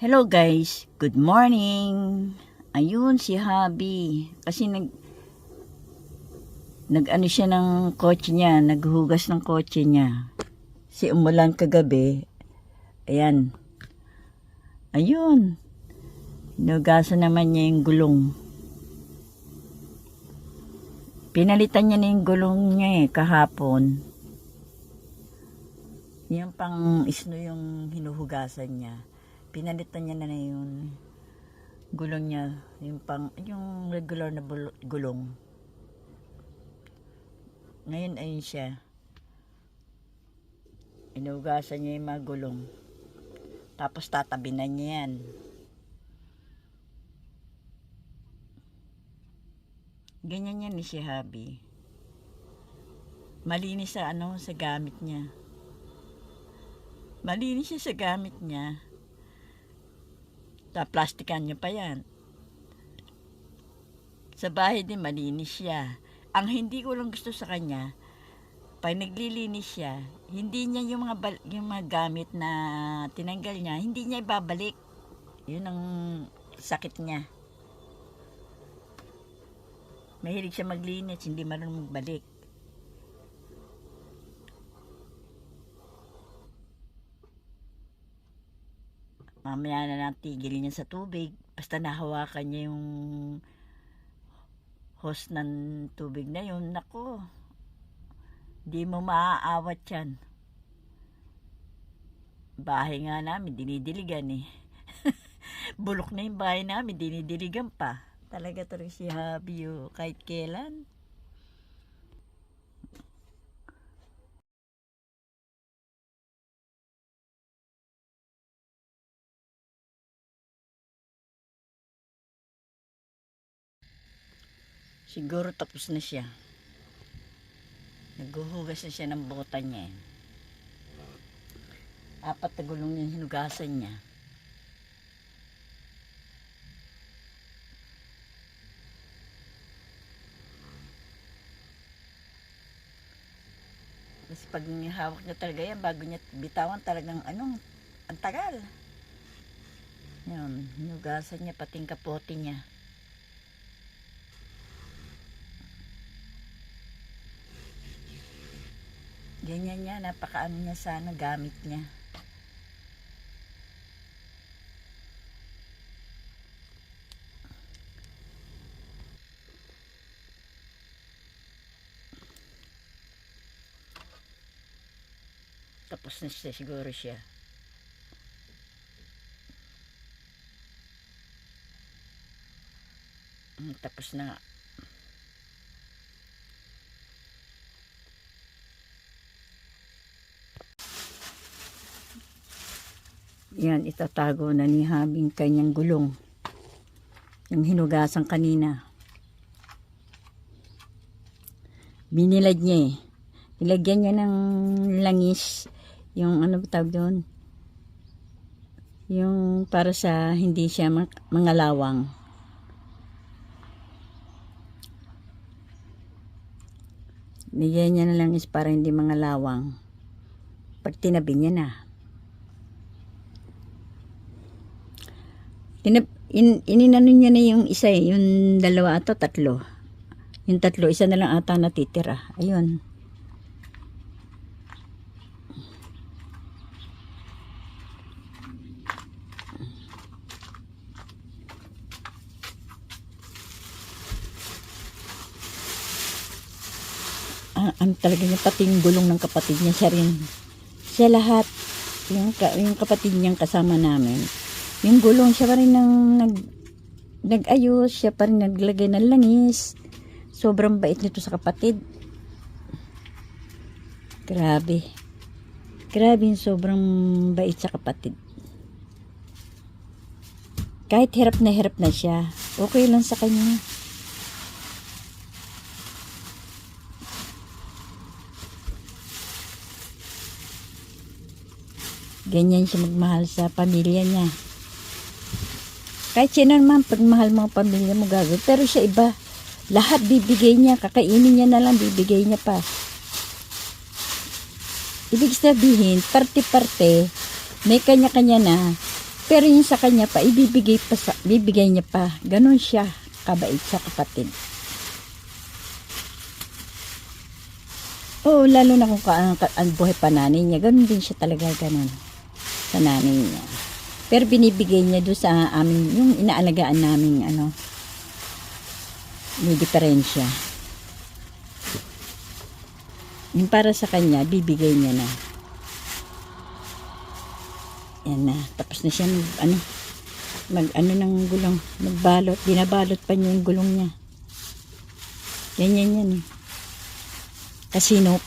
Hello guys, good morning. Ayun si Habi kasi nag-ano siya ng kotse niya, naghugas ng kotse niya. Si umulan kagabi. Ayan. Ayun. Hinugasan naman niya yung gulong. Pinalitan niya na yung gulong niya kahapon. Yung pang isno yung hinuhugasan niya. Pinalitan niya na yung gulong niya, yung regular na gulong. Ngayon ayun siya. Inugasan niya yung mga gulong. Tapos tatabinan niya yan. Ganyan yan ni si Habi. Malinis sa sa gamit niya. Malinis siya sa gamit niya. Plastikan niya pa yan. Sa bahay din malinis siya. Ang hindi ko lang gusto sa kanya, pag naglilinis siya, hindi niya yung mga gamit na tinanggal niya, hindi niya ibabalik. Yun ang sakit niya. Mahilig siya maglinis, hindi marunong magbalik. Mamaya na natigil niya sa tubig. Basta nahawakan niya yung hose ng tubig na yun. Nako, di mo maaawat yan. Bahay nga namin, dinidiligan eh. Bulok na yung bahay namin, dinidiligan pa. Talaga to rin si Habi kahit kailan. Siguro tapos na siya. Naghuhugas na siya ng bota niya. 4 na gulong yung hinugasan niya. Kasi pag hawak niya talaga yan, bago niya bitawan talagang ang tagal. Yan, hinugasan niya pating kapote niya. Ganyan niya, napakaano niya sana gamit niya. Tapos na siya, siguro siya. Tapos na nga. Yan, itatago na ni Habing kanyang gulong. Yung hinugasan kanina. Binilad niya eh. Ilagyan niya ng langis. Yung ano tawag doon? Yung para sa hindi siya mangalawang. Nilagyan niya na langis para hindi mangalawang. Pag tinabi niya na. Ininano niya na yung isa yung 2 ato 3. Yung 3, isa na lang ata natitira. Ayun. Ano talaga niya, pati yung gulong ng kapatid niya, siya rin. Siya lahat. Yung kapatid niyang kasama namin. Yung gulong, siya pa rin nag-ayos, siya pa rin naglagay ng langis. Sobrang bait nito sa kapatid. Grabe. Grabe yung sobrang bait sa kapatid. Kahit hirap na siya, okay lang sa kanya. Ganyan siya magmahal sa pamilya niya. Kahit siya naman, pag mahal mo ang pamilya mo gagawin. Pero siya iba. Lahat bibigay niya. Kakainin niya na lang, bibigay niya pa. Ibig sabihin, parte-parte, may kanya-kanya na. Pero yung sa kanya pa, bibigay niya pa. Ganon siya, kabait sa kapatid. Oo, lalo na kung ang buhay pa nanay niya, ganon din siya talaga, ganon sa nanay niya. Pero binibigay niya doon sa amin, yung inaalagaan namin, may diferensya. Yung para sa kanya, bibigay niya na. Yan na. Tapos na siya ng gulong. Nagbalot. Binabalot pa niya yung gulong niya. Ganyan yan eh. Kasino.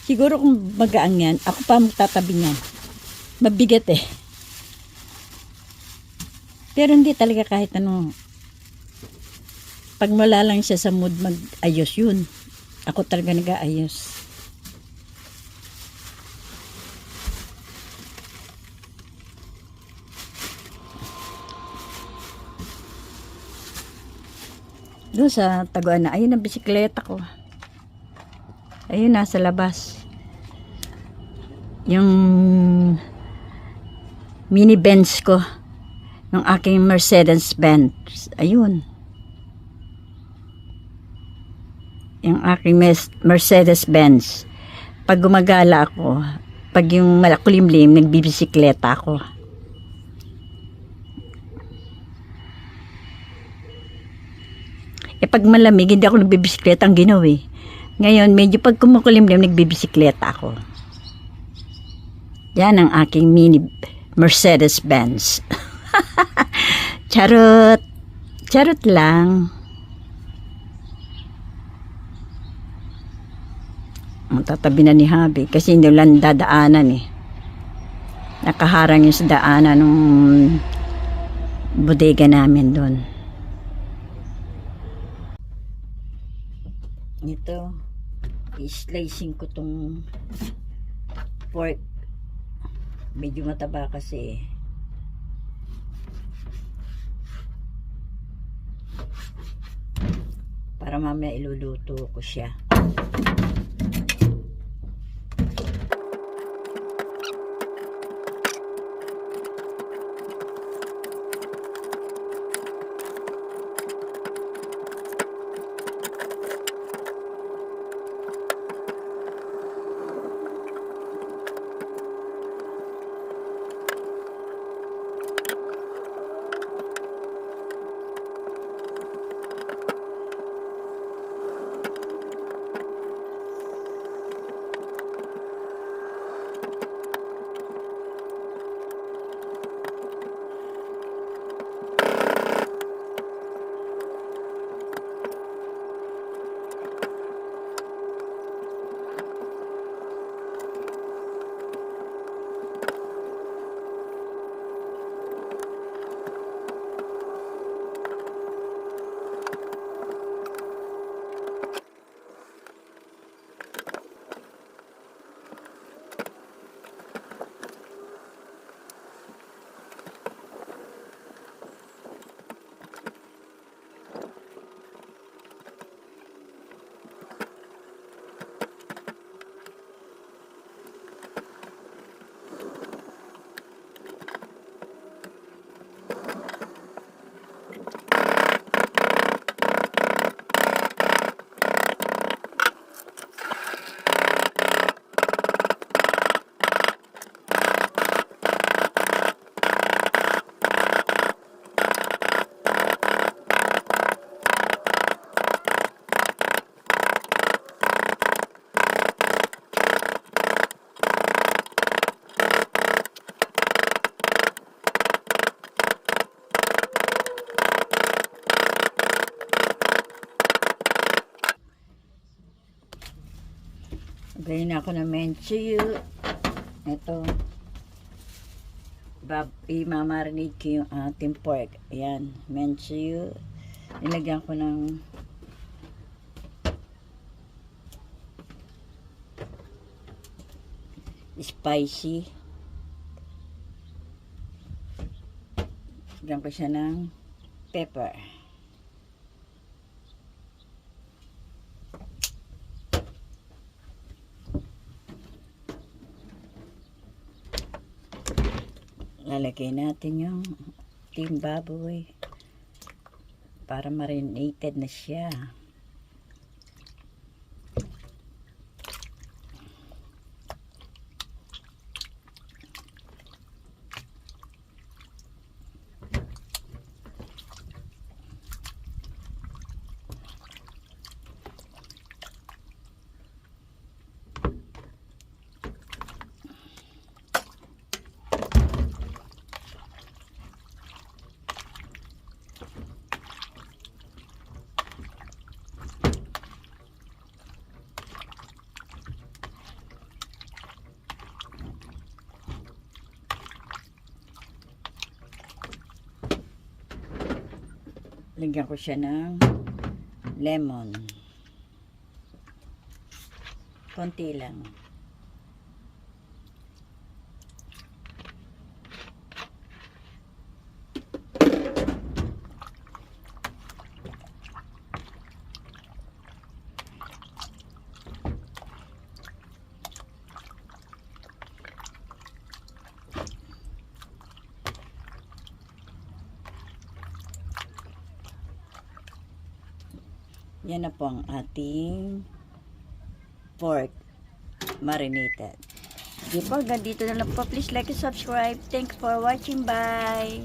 Siguro kung magaang yan, ako pa magtatabi niyan. Mabigat eh. Pero hindi talaga kahit ano. Pag wala lang siya sa mood mag-ayos yun. Ako talaga nag-aayos. Doon sa taguan na, ayun ang bisikleta ko. Ayun, nasa labas. Yung mini Benz ko. Yung aking Mercedes-Benz. Ayun. Yung aking Mercedes-Benz. Pag gumagala ako, pag yung malakulimlim, nagbibisikleta ako. Pag malamig, hindi ako nagbibisikleta ang ginawa eh. Ngayon, medyo pag kumukulimlim, nagbibisikleta ako. Yan ang aking mini Mercedes-Benz. Charot. Charot lang. Tatabi na ni Habi kasi hindi lang dadaanan eh. Nakaharang yung sa daanan ng bodega namin doon. Ito, i-slicing ko tong pork. Medyo mataba kasi. Para mamaya iluluto ko siya. Gayin ako ng menchyu. Ito. I-marinate ko yung ating pork. Ayan. Menchyu. Nilagyan ko ng spicy. Lagyan ko siya ng pepper. Lalagay natin yung ating baboy para marinated na siya. Lagyan ko siya ng lemon. Konti lang. Yan na po ang ating pork marinated. Di po, hanggang dito na lang po. Please like and subscribe. Thank you for watching. Bye!